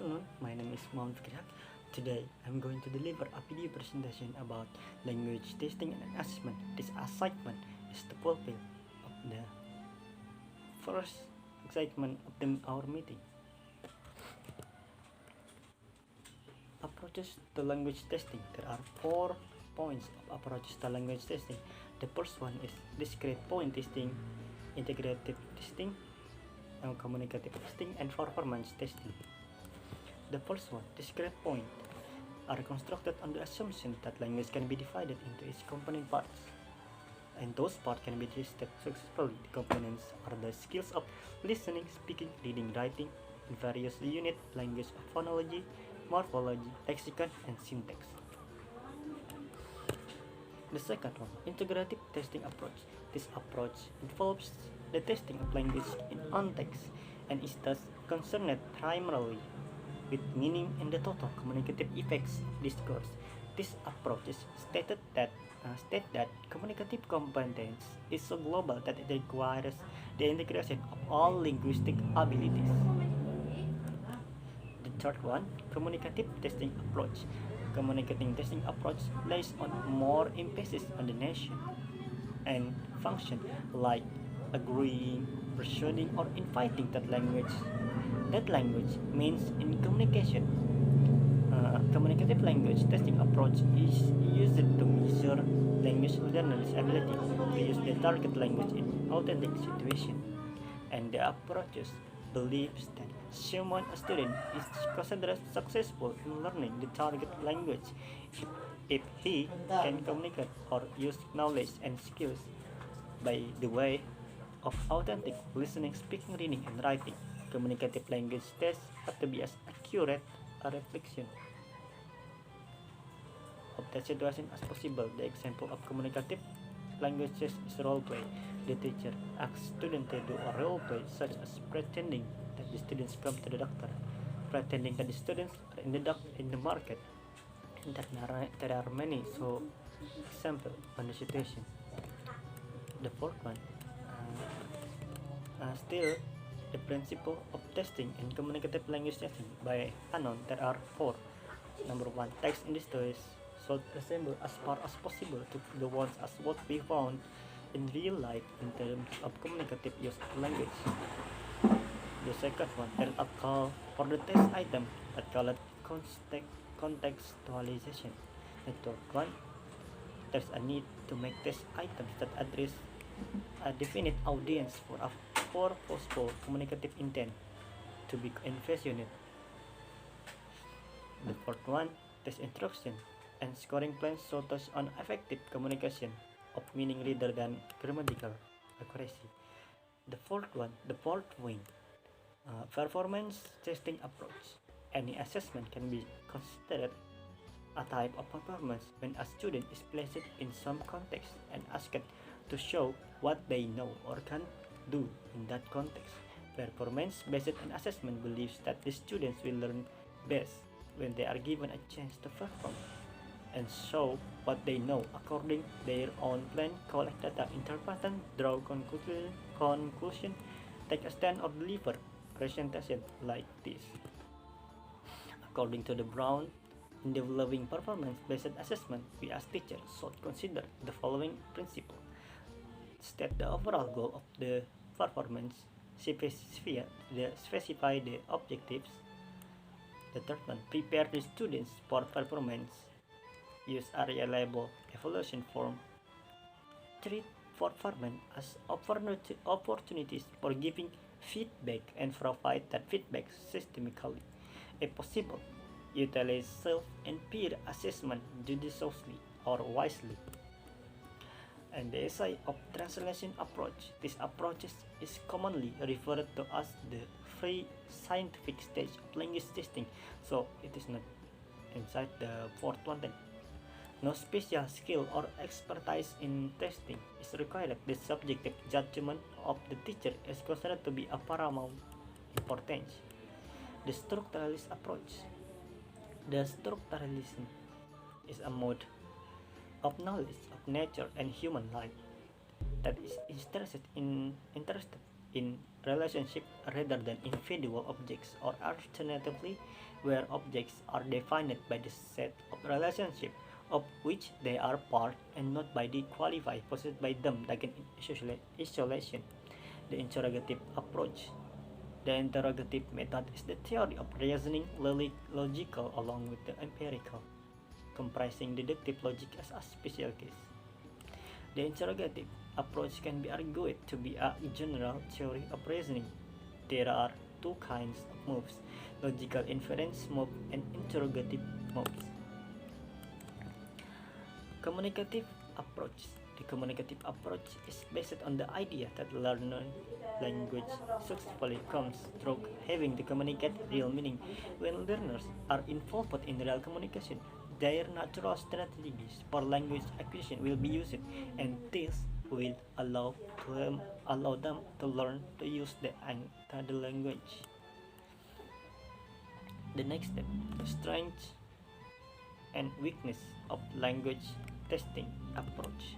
afternoon, my name is Fikri Haq. Today, I'm going to deliver a video presentation about language testing and assessment. This assignment is the fulfill of the first excitement of our meeting. Approaches to language testing. There are 4 points of approaches to language testing. The first one is discrete point testing, integrative testing, and communicative testing, and performance testing. The first one, discrete point, are constructed on the assumption that language can be divided into its component parts, and those parts can be tested successfully. The components are the skills of listening, speaking, reading, writing in various units: language of phonology, morphology, lexicon, and syntax. The second one, integrative testing approach. This approach involves the testing of language in context and is thus concerned primarily with meaning and the total communicative effects of discourse. This approach is stated that communicative competence is so global that it requires the integration of all linguistic abilities. The third one, communicative testing approach. Communicating testing approach lays on more emphasis on the nation and function, like agreeing, persuading, or inviting that language means in communication. Communicative language testing approach is used to measure language learners' ability to use the target language in authentic situation, and the approaches believes that a student is considered successful in learning the target language if he can communicate or use knowledge and skills by the way of authentic listening, speaking, reading, and writing. Communicative language tests have to be as accurate a reflection of that situation as possible. The example of communicative language test is role play. The teacher asks students to do a role play, such as pretending that the students come to the doctor, pretending that the students are in the market, and that there are many examples on the situation. The fourth one, still the principle of testing and communicative language testing by Anon. There are 4. Number 1, text in the stories should resemble as far as possible to the ones as what we found in real life in terms of communicative use of language. The second one, there is a call for the test item that call it contextualization. The third one, there's a need to make test items that address a definite audience for possible communicative intent to be envisioned. The fourth one, test instruction and scoring plans so touch on effective communication of meaning rather than grammatical accuracy. The fourth one, performance testing approach. Any assessment can be considered a type of performance when a student is placed in some context and asked to show what they know or can do in that context. Performance-based assessment believes that the students will learn best when they are given a chance to perform and show what they know according to their own plan, collect data, interpret, draw conclusion, take a stand, or deliver presentation like this. According to the Brown, in developing performance-based assessment, we as teachers should consider the following principle: state the overall goal of the performance, specify the objectives. The third one, prepare the students for performance, use a reliable evaluation form, treat performance as opportunities for giving feedback and provide that feedback systemically. If possible, utilize self and peer assessment judiciously or wisely. And the essay of translation approach. This approach is commonly referred to as the free scientific stage of language testing, so it is not inside the fourth one. Then, no special skill or expertise in testing is required. The subjective judgment of the teacher is considered to be of paramount importance. The structuralist approach. The structuralism is a mode of knowledge of nature and human life that is interested in relationship rather than individual objects, or alternatively, where objects are defined by the set of relationship of which they are part and not by the qualify possessed by them, like in isolation. The interrogative approach. The interrogative method is the theory of reasoning logical along with the empirical, comprising deductive logic as a special case. The interrogative approach can be argued to be a general theory of reasoning. There are two kinds of moves: logical inference move and interrogative moves. Communicative approach. The communicative approach is based on the idea that learning language successfully comes through having to communicate real meaning. When learners are involved in real communication, their natural strategies for language acquisition will be used, and this will allow them to learn to use the language. The next step: strength and weakness of language testing approach.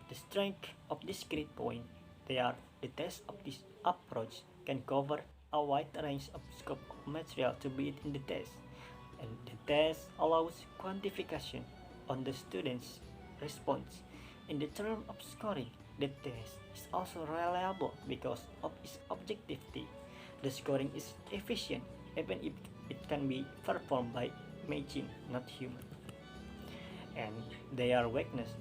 The strength of discrete point. They are the test of this approach can cover a wide range of scope of material to be in the test, and the test allows quantification on the student's response. In the term of scoring, the test is also reliable because of its objectivity. The scoring is efficient even if it can be performed by machine, not human. And their weakness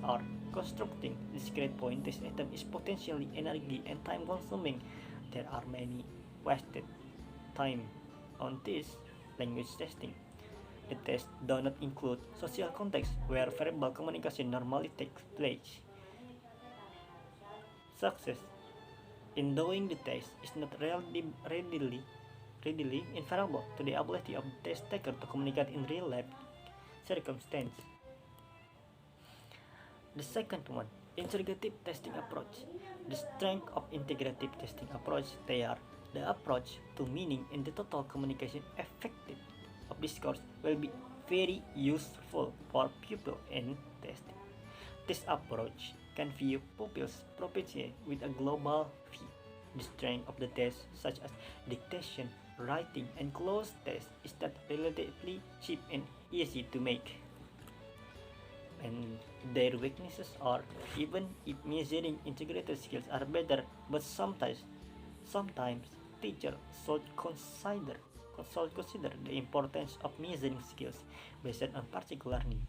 are constructing discrete point test item is potentially energy and time consuming. There are many wasted time on this language testing. The test do not include social context where verbal communication normally takes place. Success in doing the test is not readily inferable to the ability of the test taker to communicate in real life circumstance. The second one, integrative testing approach. The strength of integrative testing approach, they are the approach to meaning in the total communication effective of discourse will be very useful for pupil in testing. This approach can view pupils' proficiency with a global view. The strength of the test, such as dictation, writing, and closed test, is that relatively cheap and easy to make. And their weaknesses are, even if measuring integrated skills are better, but sometimes teachers should consider the importance of measuring skills based on particular need,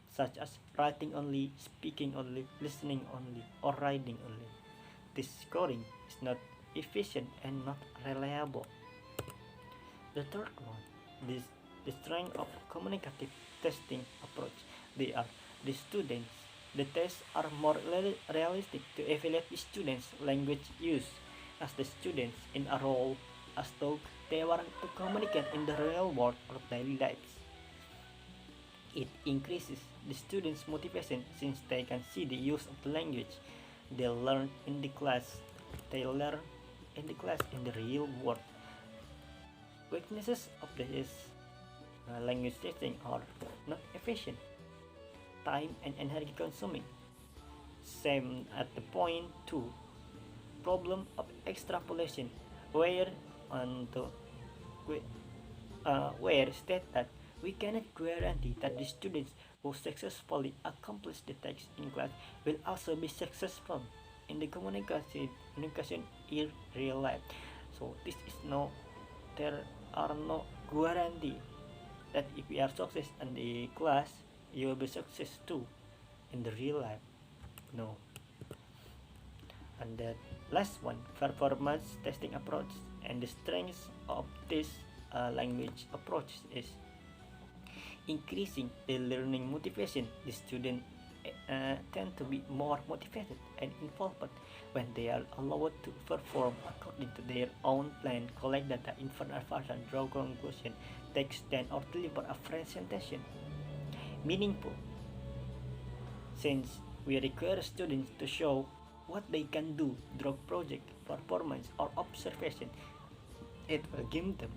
such as writing only, speaking only, listening only, or reading only. This scoring is not efficient and not reliable. The third one, the strength of communicative testing approach. They are the students. The tests are more realistic to evaluate the students' language use, as the students in a role as though they were to communicate in the real world or daily lives. It increases the students' motivation since they can see the use of the language they learn in the class. They learn in the class in the real world. Weaknesses of this language testing are not efficient, time and energy consuming. Same at the point 2, problem of extrapolation, where where state that we cannot guarantee that the students who successfully accomplish the text in class will also be successful in the communication in real life. So there are no guarantee that if you are success in the class, you will be success too in the real life. No. And the last one, performance testing approach. And the strength of this language approach is increasing the learning motivation. The students tend to be more motivated and involved when they are allowed to perform according to their own plan, collect data, infer information, draw conclusion, take stand, or deliver a presentation. Meaningful, since we require students to show what they can do through project, performance, or observation. It will give them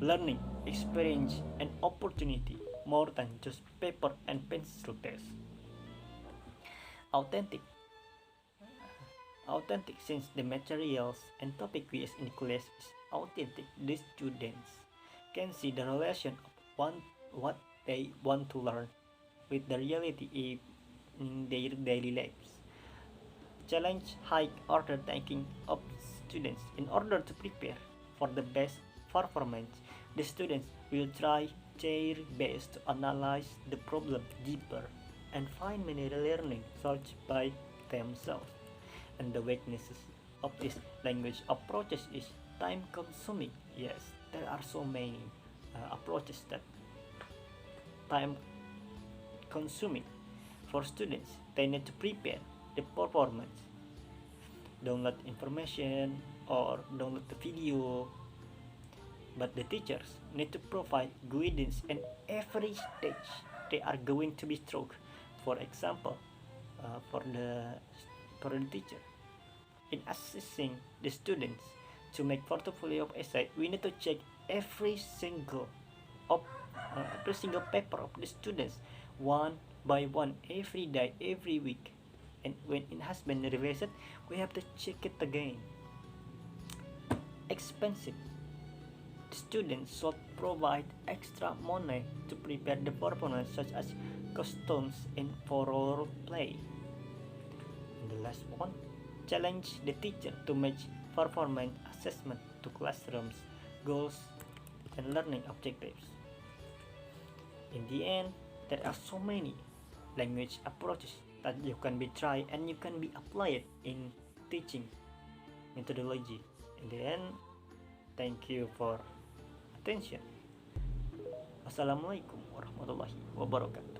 learning, experience, and opportunity more than just paper and pencil tests. Authentic. authentic since the materials and topic we use in class is authentic. The students can see the relation of what they want to learn with the reality in their daily lives. Challenge high order thinking of students. In order to prepare for the best performance, the students will try their best to analyze the problem deeper and find many learning search by themselves. And the weaknesses of this language approaches is time consuming. Yes, there are so many approaches that time consuming for students. They need to prepare the performance, download information or download the video, but the teachers need to provide guidance in every stage they are going to be through. For example, for the teacher, in assessing the students to make portfolio of essay, we need to check every single of every single paper of the students one by one every day, every week. And when it has been revised, we have to check it again. Expensive. The students should provide extra money to prepare the performance such as costumes and for role play. And the last one, challenge the teacher to match performance assessment to classrooms, goals, and learning objectives. In the end, there are so many language approaches that you can be tried and you can be applied in teaching methodology. In the end, thank you for attention. Wassalamualaikum warahmatullahi wabarakatuh.